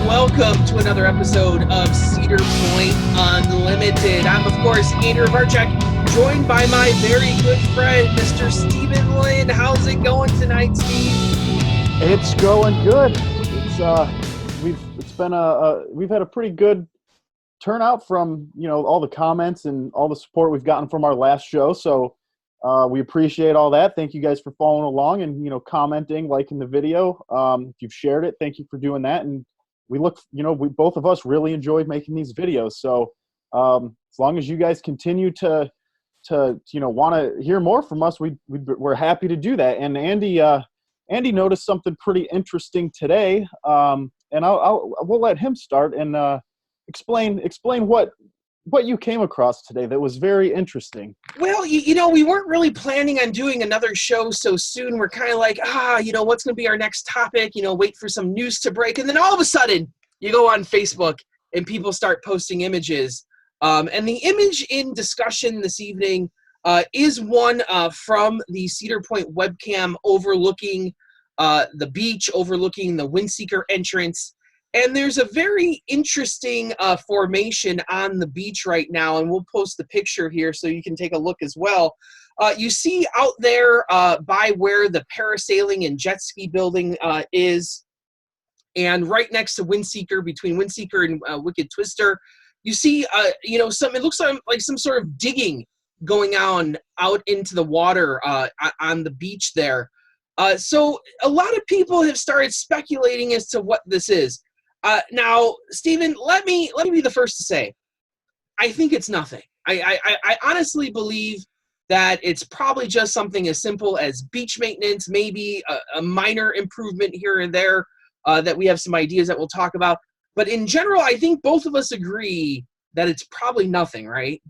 welcome to another episode of Cedar Point Unlimited. I'm, of course, Andrew Varchek, joined by my very good friend, Mr. Stephen Lynn. How's it going tonight, Steve? It's going good. We've had a pretty good turnout from all the comments and all the support we've gotten from our last show. So we appreciate all that. Thank you guys for following along and commenting, liking the video. If you've shared it, thank you for doing that. And we both of us really enjoyed making these videos. So as long as you guys continue to want to hear more from us, we're happy to do that. And Andy noticed something pretty interesting today, and we'll let him start and explain what you came across today that was very interesting. Well, we weren't really planning on doing another show so soon. We're kind of like, what's going to be our next topic? Wait for some news to break. And then all of a sudden, you go on Facebook and people start posting images. And the image in discussion this evening is one from the Cedar Point webcam overlooking the beach, overlooking the Windseeker entrance. And there's a very interesting formation on the beach right now, and we'll post the picture here so you can take a look as well. You see out there by where the parasailing and jet ski building is, and right next to Windseeker, between Windseeker and Wicked Twister, you see, it looks like some sort of digging going on out into the water on the beach there. So a lot of people have started speculating as to what this is. Now, Stephen, let me be the first to say, I think it's nothing. I honestly believe that it's probably just something as simple as beach maintenance, maybe a minor improvement here and there that we have some ideas that we'll talk about. But in general, I think both of us agree that it's probably nothing, right?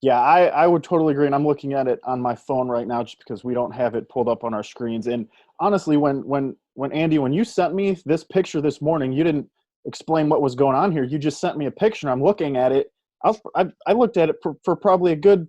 Yeah, I would totally agree, and I'm looking at it on my phone right now just because we don't have it pulled up on our screens. And honestly, when Andy, when you sent me this picture this morning, you didn't explain what was going on here. You just sent me a picture. I'm looking at it. I looked at it for probably a good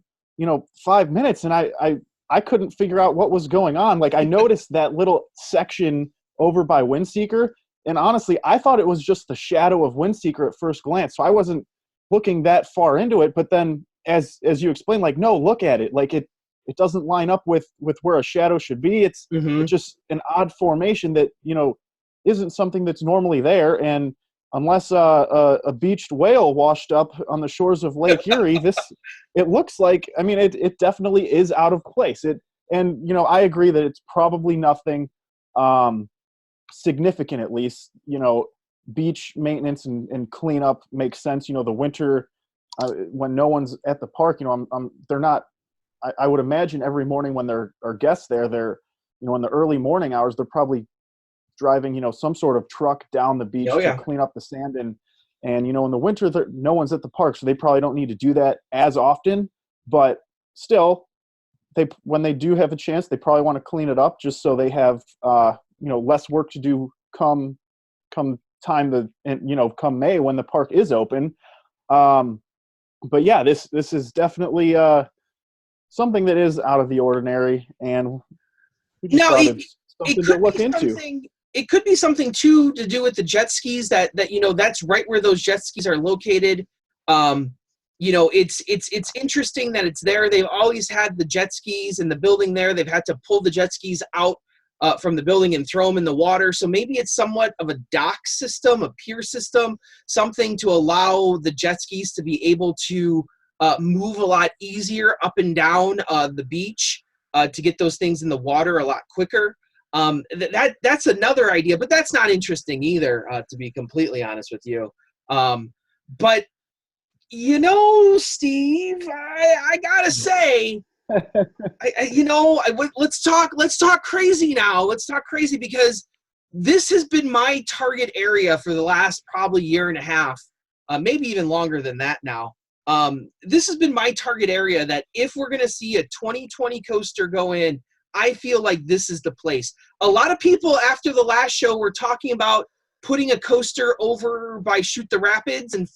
5 minutes, and I couldn't figure out what was going on. Like, I noticed that little section over by Windseeker, and honestly, I thought it was just the shadow of Windseeker at first glance. So I wasn't looking that far into it. But then, as you explained, like, no, look at it. Like, it doesn't line up with where a shadow should be. It's just an odd formation that isn't something that's normally there. And unless a beached whale washed up on the shores of Lake Erie, it looks like, it definitely is out of place. I agree that it's probably nothing significant, at least. Beach maintenance and cleanup makes sense. The winter, when no one's at the park, they're not. I would imagine every morning when there are guests there, they're in the early morning hours, they're probably driving some sort of truck down the beach to clean up the sand, and in the winter no one's at the park, so they probably don't need to do that as often. But still, when they do have a chance, they probably want to clean it up just so they have less work to do come come May when the park is open. But yeah, this is definitely something that is out of the ordinary, and we just thought it's something to look into. It could be something too to do with the jet skis that that's right where those jet skis are located. It's interesting that it's there. They've always had the jet skis in the building there. They've had to pull the jet skis out from the building and throw them in the water. So maybe it's somewhat of a dock system, a pier system, something to allow the jet skis to be able to move a lot easier up and down the beach to get those things in the water a lot quicker. That's another idea, but that's not interesting either, to be completely honest with you. But Steve, I gotta say, let's talk crazy now. Let's talk crazy, because this has been my target area for the last probably year and a half, maybe even longer than that now. This has been my target area that if we're going to see a 2020 coaster go in, I feel like this is the place. A lot of people after the last show were talking about putting a coaster over by Shoot the Rapids and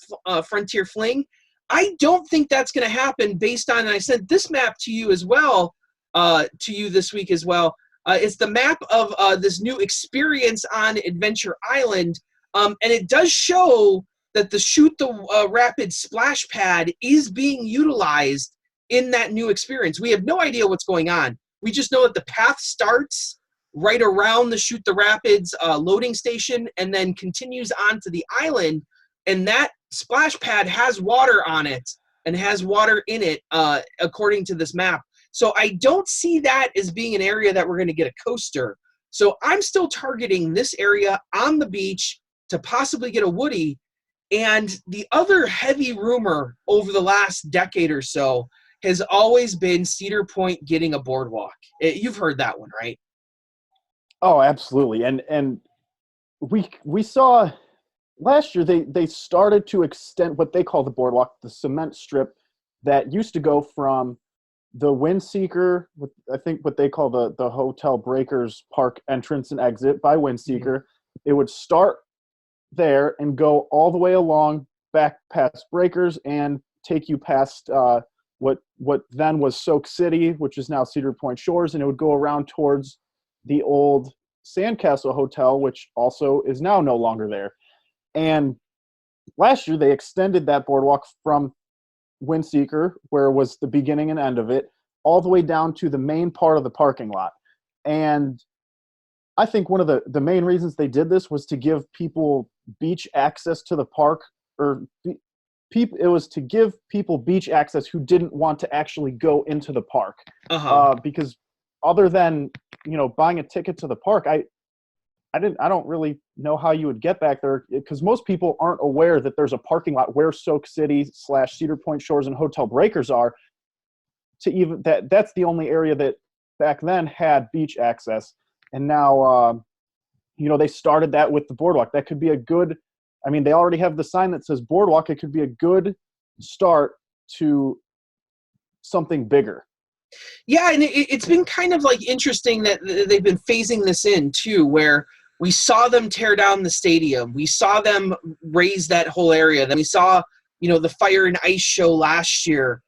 Frontier Fling. I don't think that's going to happen based on, and I sent this map to you as well, this week as well. It's the map of this new experience on Adventure Island. And it does show that the Shoot the Rapid splash pad is being utilized in that new experience. We have no idea what's going on. We just know that the path starts right around the Shoot the Rapids loading station and then continues onto the island. And that splash pad has water on it and has water in it, according to this map. So I don't see that as being an area that we're going to get a coaster. So I'm still targeting this area on the beach to possibly get a Woody. And the other heavy rumor over the last decade or so has always been Cedar Point getting a boardwalk. You've heard that one, right? Oh, absolutely. And we saw last year they started to extend what they call the boardwalk, the cement strip that used to go from the Windseeker, I think what they call the Hotel Breakers Park entrance and exit by Windseeker. Mm-hmm. It would start there and go all the way along back past Breakers and take you past what then was Soak City, which is now Cedar Point Shores, and it would go around towards the old Sandcastle Hotel, which also is now no longer there. And last year they extended that boardwalk from Windseeker, where was the beginning and end of it, all the way down to the main part of the parking lot. And I think one of the main reasons they did this was to give people beach access to the park, or it was to give people beach access who didn't want to actually go into the park. Because other than, buying a ticket to the park, I don't really know how you would get back there, because most people aren't aware that there's a parking lot where Soak City / Cedar Point Shores and Hotel Breakers are. That's the only area that back then had beach access. And now, they started that with the boardwalk. That could be a good, they already have the sign that says boardwalk. It could be a good start to something bigger. Yeah, and it's been kind of like interesting that they've been phasing this in too, where we saw them tear down the stadium. We saw them raise that whole area. Then we saw, the Fire and Ice show last year,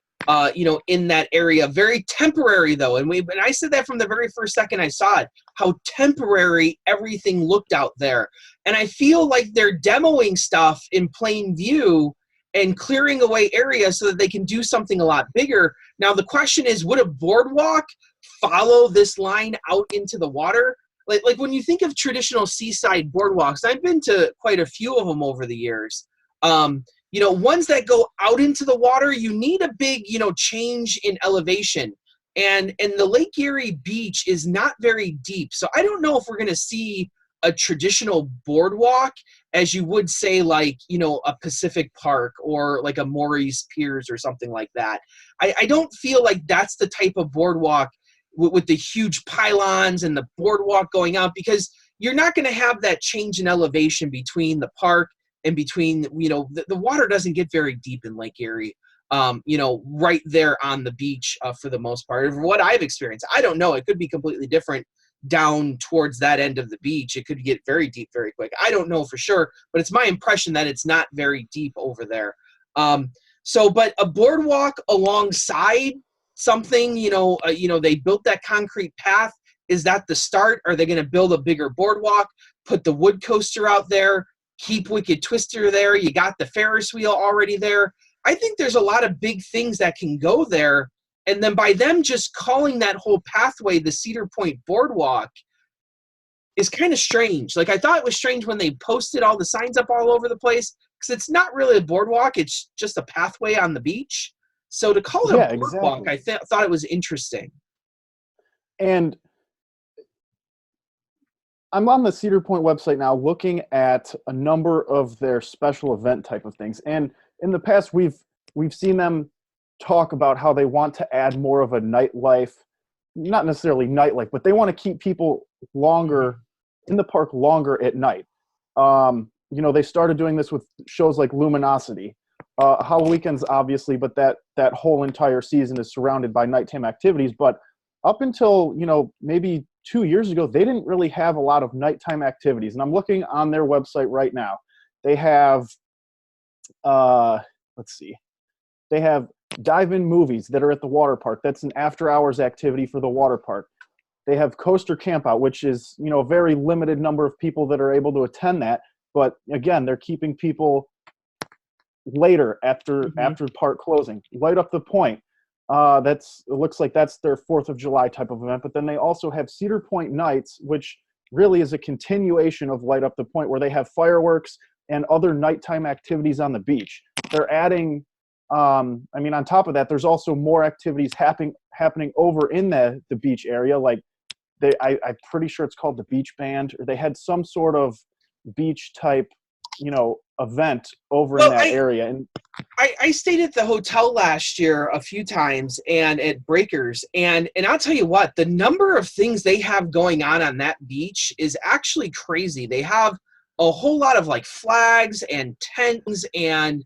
in that area. Very temporary though. And I said that from the very first second I saw it, how temporary everything looked out there. And I feel like they're demoing stuff in plain view and clearing away areas so that they can do something a lot bigger. Now the question is, would a boardwalk follow this line out into the water? Like when you think of traditional seaside boardwalks, I've been to quite a few of them over the years. Ones that go out into the water, you need a big, change in elevation. And the Lake Erie beach is not very deep. So I don't know if we're going to see a traditional boardwalk as you would say, like, a Pacific Park or like a Maury's Piers or something like that. I don't feel like that's the type of boardwalk with the huge pylons and the boardwalk going out, because you're not going to have that change in elevation between the park and between, the water doesn't get very deep in Lake Erie, right there on the beach for the most part. From what I've experienced, I don't know. It could be completely different down towards that end of the beach. It could get very deep very quick. I don't know for sure, but it's my impression that it's not very deep over there. But a boardwalk alongside something, they built that concrete path. Is that the start? Are they going to build a bigger boardwalk, put the wood coaster out there, keep Wicked Twister there? You got the Ferris wheel already there. I think there's a lot of big things that can go there. And then by them just calling that whole pathway the Cedar Point Boardwalk is kind of strange. Like, I thought it was strange when they posted all the signs up all over the place, because it's not really a boardwalk. It's just a pathway on the beach. So to call it a boardwalk, exactly. I thought it was interesting. And I'm on the Cedar Point website now looking at a number of their special event type of things. And in the past, we've seen them talk about how they want to add more of a nightlife, not necessarily nightlife, but they want to keep people longer in the park longer at night. They started doing this with shows like Luminosity, Halloween's obviously, but that whole entire season is surrounded by nighttime activities. But up until, maybe 2 years ago, they didn't really have a lot of nighttime activities. And I'm looking on their website right now. They have, they have dive-in movies that are at the water park. That's an after-hours activity for the water park. They have Coaster Campout, which is, a very limited number of people that are able to attend that. But again, they're keeping people later after park closing. Light Up the Point. It looks like that's their 4th of July type of event. But then they also have Cedar Point Nights, which really is a continuation of Light Up the Point, where they have fireworks and other nighttime activities on the beach. They're adding, on top of that, there's also more activities happening over in the beach area. Like I'm pretty sure it's called the Beach Band, or they had some sort of beach type, event over in that area. And I stayed at the hotel last year a few times and at Breakers, and I'll tell you what, the number of things they have going on that beach is actually crazy. They have a whole lot of like flags and tents and,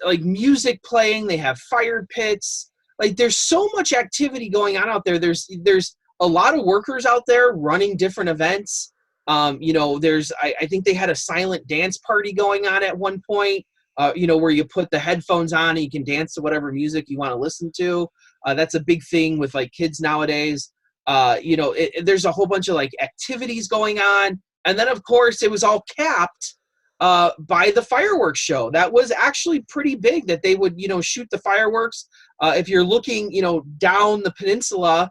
like music playing. They have fire pits. Like there's so much activity going on out there. There's a lot of workers out there running different events. I think they had a silent dance party going on at one point. Where you put the headphones on and you can dance to whatever music you want to listen to. That's a big thing with like kids nowadays. There's a whole bunch of like activities going on. And then of course it was all capped by the fireworks show. That was actually pretty big, that they would, shoot the fireworks. If you're looking, down the peninsula,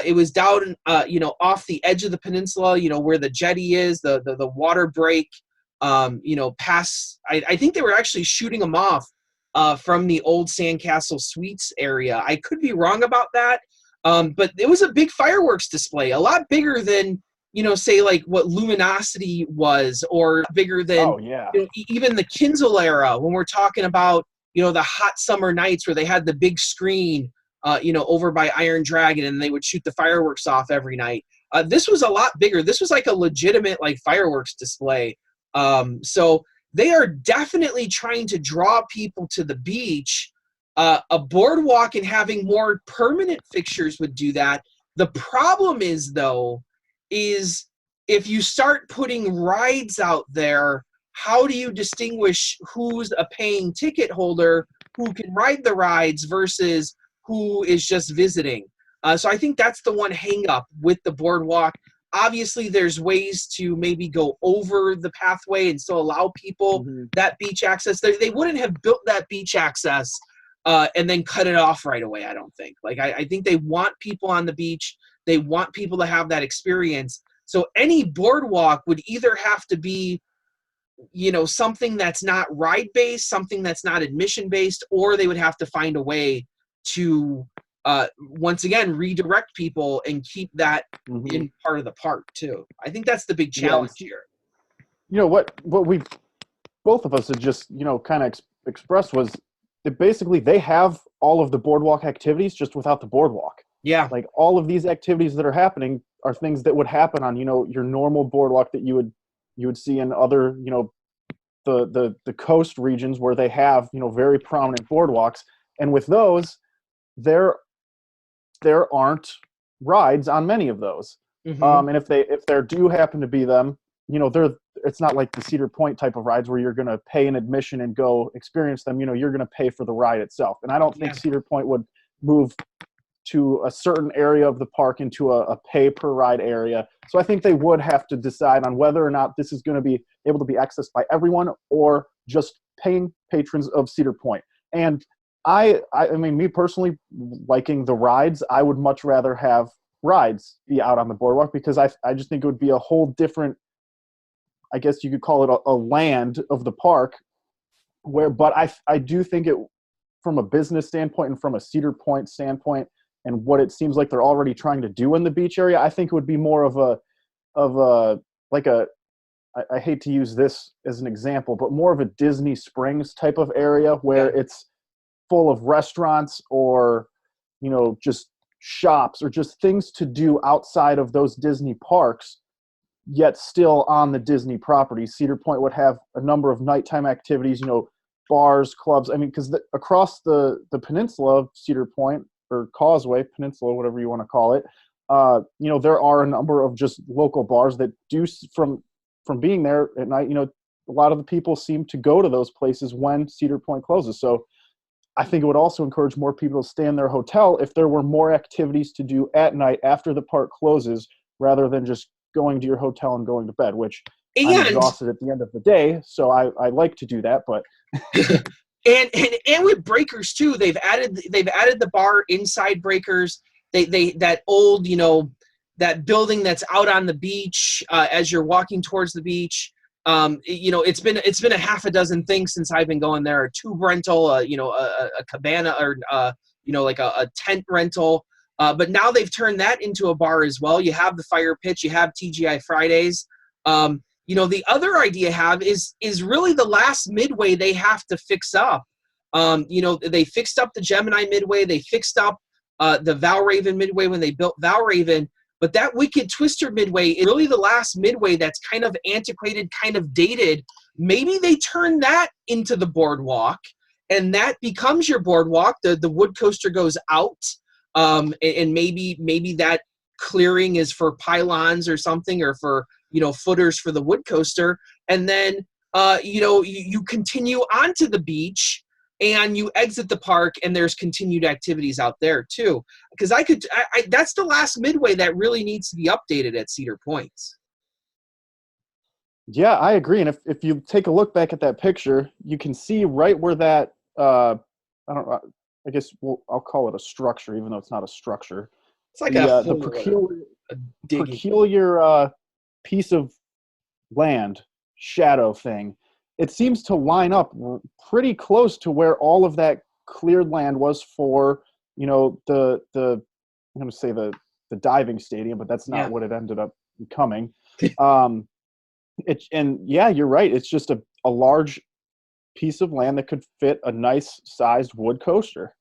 it was down, off the edge of the peninsula, where the jetty is, the water break. Past, I think they were actually shooting them off from the old Sandcastle Suites area. I could be wrong about that, but it was a big fireworks display, a lot bigger than, say like what Luminosity was, or bigger than even the Kinzel era, when we're talking about, the hot summer nights where they had the big screen, over by Iron Dragon, and they would shoot the fireworks off every night. This was a lot bigger. This was like a legitimate like fireworks display. So they are definitely trying to draw people to the beach. A boardwalk and having more permanent fixtures would do that. The problem is, though, is if you start putting rides out there, how do you distinguish who's a paying ticket holder who can ride the rides versus who is just visiting? So I think that's the one hang up with the boardwalk. Obviously, there's ways to maybe go over the pathway and still allow people that beach access. They wouldn't have built that beach access and then cut it off right away, I don't think. Like, I think they want people on the beach. They want people to have that experience. So any boardwalk would either have to be, something that's not ride-based, something that's not admission-based, or they would have to find a way to once again redirect people and keep that in part of the park too. I think that's the big challenge here. What we both of us had just kind of expressed was that basically they have all of the boardwalk activities just without the boardwalk. Yeah, like all of these activities that are happening are things that would happen on your normal boardwalk that you would see in other the coast regions where they have very prominent boardwalks. And with those, there aren't rides on many of those. And if there do happen to be them, it's not like the Cedar Point type of rides where you're going to pay an admission and go experience them. You're going to pay for the ride itself. And I don't think Cedar Point would move to a certain area of the park into a pay per ride area. So I think they would have to decide on whether or not this is going to be able to be accessed by everyone or just paying patrons of Cedar Point. And I mean, me personally, liking the rides, I would much rather have rides be out on the boardwalk, because I just think it would be a whole different, I guess you could call it a land of the park, but I do think it, from a business standpoint and from a Cedar Point standpoint, and what it seems like they're already trying to do in the beach area, I think it would be more of a I hate to use this as an example, but more of a Disney Springs type of area where it's full of restaurants or, just shops or just things to do outside of those Disney parks, yet still on the Disney property. Cedar Point would have a number of nighttime activities, bars, clubs. I mean, because across the peninsula of Cedar Point, or Causeway Peninsula, whatever you want to call it, there are a number of just local bars that do, from being there at night, a lot of the people seem to go to those places when Cedar Point closes. So I think it would also encourage more people to stay in their hotel if there were more activities to do at night after the park closes, rather than just going to your hotel and going to bed, which I'm And exhausted at the end of the day, so I like to do that. But and with breakers too, they've added the bar inside breakers. They that old, that building that's out on the beach as you're walking towards the beach. It's been a half a dozen things since I've been going there. A tube rental, a cabana, or like a tent rental. But now they've turned that into a bar as well. You have the fire pit, you have TGI Fridays. The other idea have is really the last Midway they have to fix up. They fixed up the Gemini Midway, they fixed up the Valraven Midway when they built Valraven, but that Wicked Twister Midway is really the last Midway that's kind of antiquated, kind of dated. Maybe they turn that into the Boardwalk, and that becomes your Boardwalk. The wood coaster goes out, and maybe that clearing is for pylons or something, or for footers for the wood coaster, and then you continue onto the beach and you exit the park, and there's continued activities out there too. Because that's the last Midway that really needs to be updated at Cedar Point. yeah, I agree. And if you take a look back at that picture, you can see right where that I don't know, I guess I'll call it a structure, even though it's not a structure. It's like The digging. peculiar piece of land shadow thing, it seems to line up pretty close to where all of that cleared land was for the I'm going to say the diving stadium, but that's not what it ended up becoming. You're right, it's just a large piece of land that could fit a nice sized wood coaster.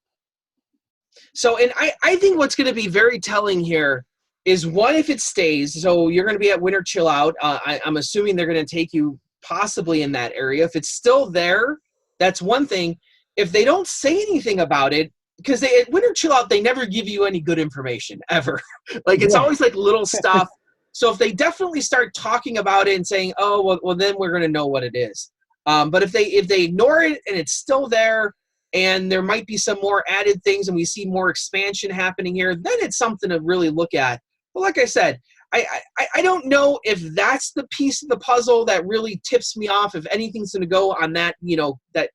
So, and I think what's going to be very telling here is, one, if it stays. So you're going to be at Winter Chill Out. I'm assuming they're going to take you possibly in that area. If it's still there, that's one thing. If they don't say anything about it, because at Winter Chill Out, they never give you any good information ever. Like, it's always like little stuff. So if they definitely start talking about it and saying, oh, well then we're going to know what it is. But if they ignore it and it's still there, and there might be some more added things and we see more expansion happening here, then it's something to really look at. But like I said, I don't know if that's the piece of the puzzle that really tips me off, if anything's going to go on that, that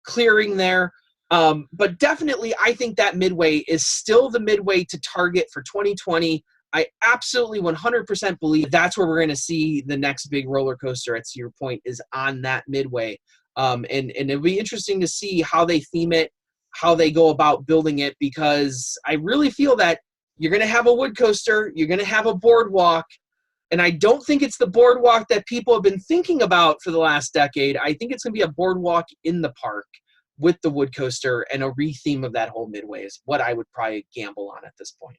clearing there. But definitely, I think that Midway is still the Midway to target for 2020. I absolutely 100% believe that's where we're going to see the next big roller coaster at Cedar Point, is on that Midway. And it'll be interesting to see how they theme it, how they go about building it, because I really feel that you're going to have a wood coaster, you're going to have a boardwalk, and I don't think it's the boardwalk that people have been thinking about for the last decade. I think it's going to be a boardwalk in the park with the wood coaster, and a re-theme of that whole Midway is what I would probably gamble on at this point.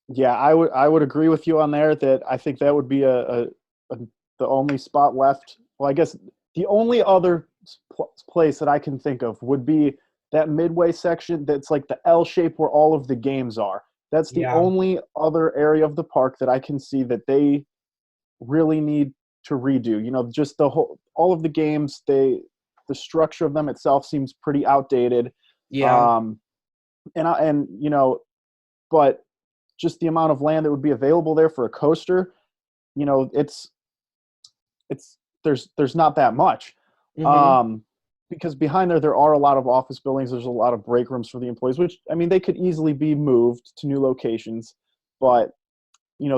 Yeah, I would agree with you on there, that I think that would be the only spot left. Well, I guess the only other place that I can think of would be that Midway section that's like the L shape where all of the games are. That's the only other area of the park that I can see that they really need to redo. Just all of the games, the structure of them itself seems pretty outdated. Yeah. But just the amount of land that would be available there for a coaster, there's not that much. Mm-hmm. Because behind there are a lot of office buildings. There's a lot of break rooms for the employees, which, I mean, they could easily be moved to new locations. But,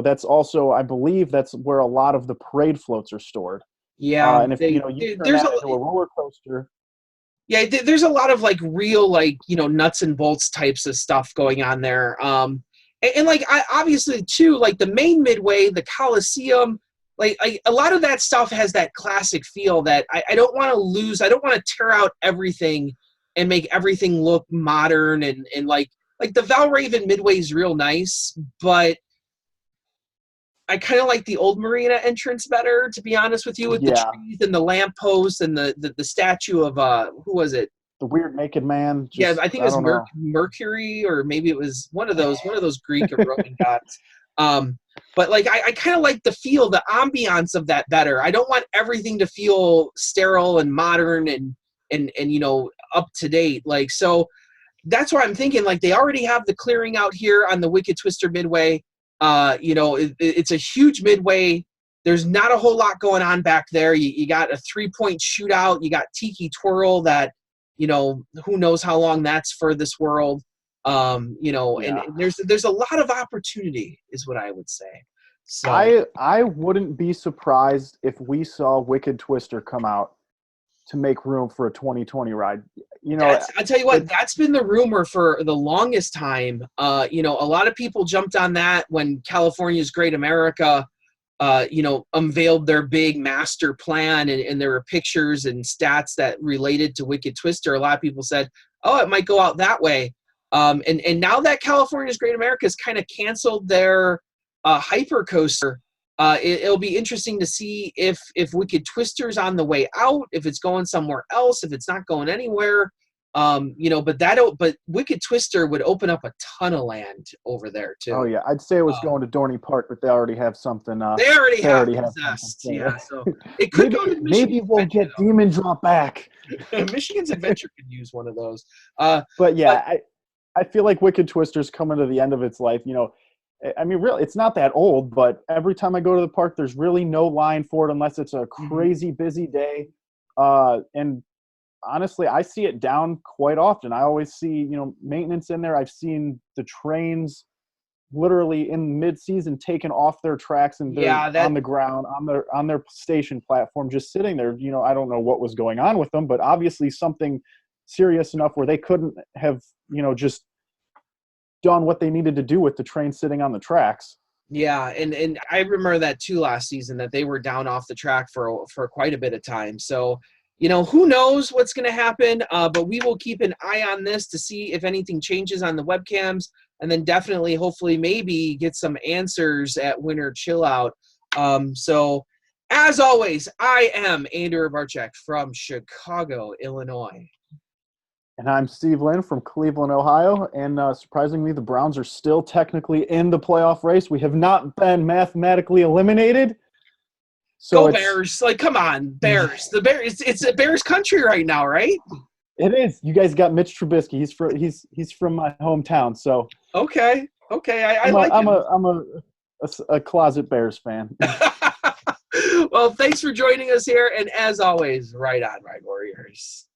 that's also, I believe that's where a lot of the parade floats are stored. Yeah. And if, you turn that into a roller coaster. Yeah, there's a lot of like real, like, nuts and bolts types of stuff going on there. And like, obviously too, like the main Midway, the Coliseum, like a lot of that stuff has that classic feel that I don't want to lose. I don't want to tear out everything and make everything look modern, and like the Valraven Midway is real nice, but I kind of like the old marina entrance better, to be honest with you, with the trees and the lampposts and the statue of who was it? The weird naked man. I think it was Mercury, or maybe it was one of those Greek or Roman gods. But like I kind of like the feel, the ambiance of that better. I don't want everything to feel sterile and modern and up to date. Like, so that's why I'm thinking, like, they already have the clearing out here on the Wicked Twister Midway. It's a huge Midway. there's not a whole lot going on back there. You got a 3-point shootout. You got Tiki Twirl that, who knows how long that's for this world. And there's a lot of opportunity is what I would say. So I wouldn't be surprised if we saw Wicked Twister come out to make room for a 2020 ride. I'll tell you what, that's been the rumor for the longest time. A lot of people jumped on that when California's Great America unveiled their big master plan, and there were pictures and stats that related to Wicked Twister. A lot of people said, oh, it might go out that way. And now that California's Great America has kind of canceled their hyper coaster, it'll be interesting to see if Wicked Twister's on the way out, if it's going somewhere else, if it's not going anywhere. But Wicked Twister would open up a ton of land over there too. Oh yeah, I'd say it was going to Dorney Park, but they already have something. They already have Possessed, yeah. So it could go to Michigan. Maybe we'll get Demon Drop back. Michigan's Adventure could use one of those. I feel like Wicked Twister's coming to the end of its life. I mean, really, it's not that old, but every time I go to the park, there's really no line for it unless it's a crazy busy day. And honestly, I see it down quite often. I always see, maintenance in there. I've seen the trains literally in mid-season taken off their tracks and on the ground, on their station platform, just sitting there. I don't know what was going on with them, but obviously something serious enough where they couldn't have, just done what they needed to do with the train sitting on the tracks. Yeah, and I remember that too last season, that they were down off the track for quite a bit of time. So, who knows what's going to happen, but we will keep an eye on this to see if anything changes on the webcams, and then definitely, hopefully, maybe get some answers at Winter Chill Out. So, as always, I am Andrew Barczyk from Chicago, Illinois. And I'm Steve Lynn from Cleveland, Ohio. And surprisingly, the Browns are still technically in the playoff race. We have not been mathematically eliminated. So go Bears! Come on, Bears! The Bears. It's a Bears country right now, right? It is. You guys got Mitch Trubisky. He's from my hometown. So okay. I'm a closet Bears fan. Well, thanks for joining us here, and as always, right on, Ride Warriors.